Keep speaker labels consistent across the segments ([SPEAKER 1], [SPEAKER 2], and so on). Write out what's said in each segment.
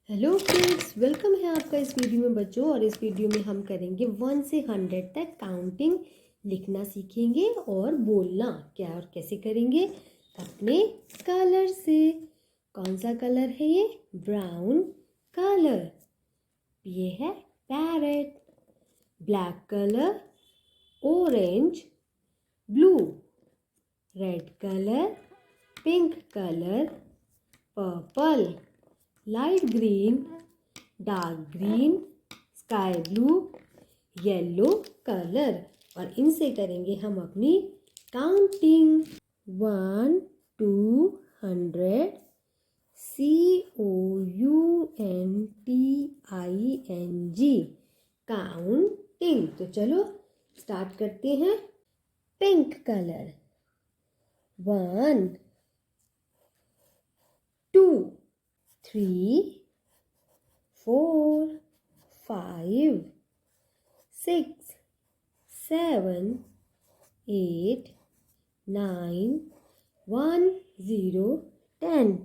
[SPEAKER 1] Hello kids, welcome है आपका इस वीडियो में बच्चों। और इस वीडियो में हम करेंगे 1 से 100 तक काउंटिंग, लिखना सीखेंगे और बोलना क्या और कैसे करेंगे अपने कलर से। कौन सा कलर है ये? Brown colour. ये है parrot. Black colour, orange, blue. Red colour, pink colour, purple, light green, dark green, sky blue, yellow colour. और इनसे करेंगे हम अपनी काउंटिंग। 1 to 100 COUNTING counting. तो चलो स्टार्ट करते हैं। Pink colour 1 2 3 4 5 6 7 8 9 1 0 10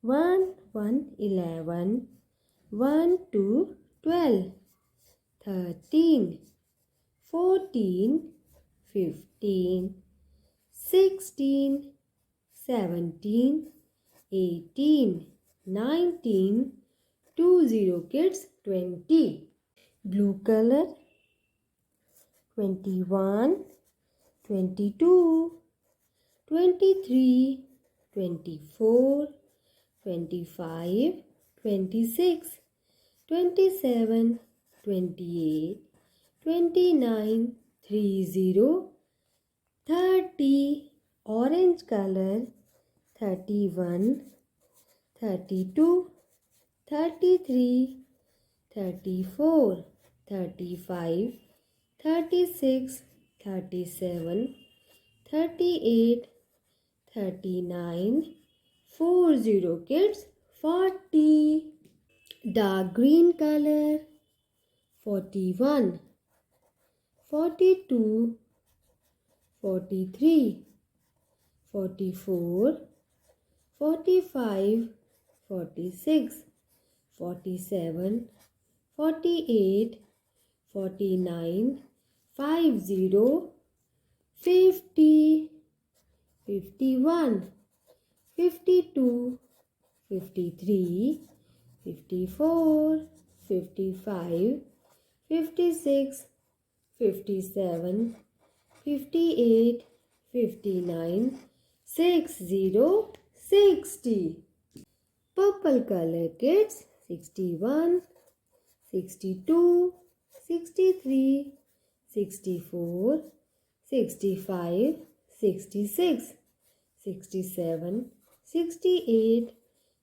[SPEAKER 1] 1 1 11 1 2 12 13 14 15 16 17 18 19 20 kids 20. Blue color 21 22 23 24 25 26 27 28 29 30 30. Orange color 31 32 33 34 35 36 37 38 39 40 kids 40. Dark green color 41 42 43 44 45 46 47 48 49 50 50 51 52 53 54 55 56 57 58 59 60 60. Purple color kids 61 62 63 64 65 66 67 68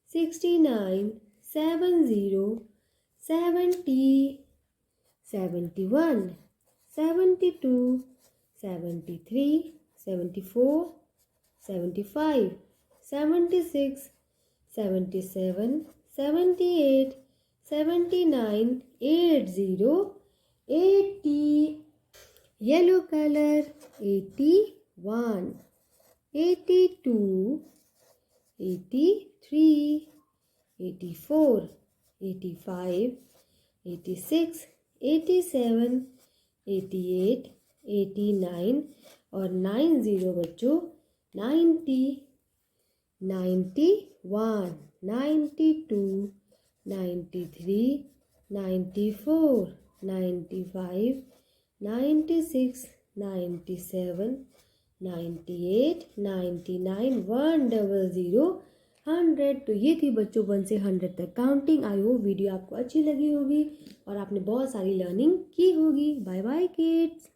[SPEAKER 1] 69 70 70 71 72 73 74 75 76 77 78 79 80 80. Yellow color 81 82 83 84 85 86 87 88 89 और 90 बच्चों 90 91 92 93 94 95 96 97 98 99 100 100. तो ये थी बच्चों 1 से 100 तक काउंटिंग। आई होप वीडियो आपको अच्छी लगी होगी और आपने बहुत सारी लर्निंग की होगी। Bye bye kids.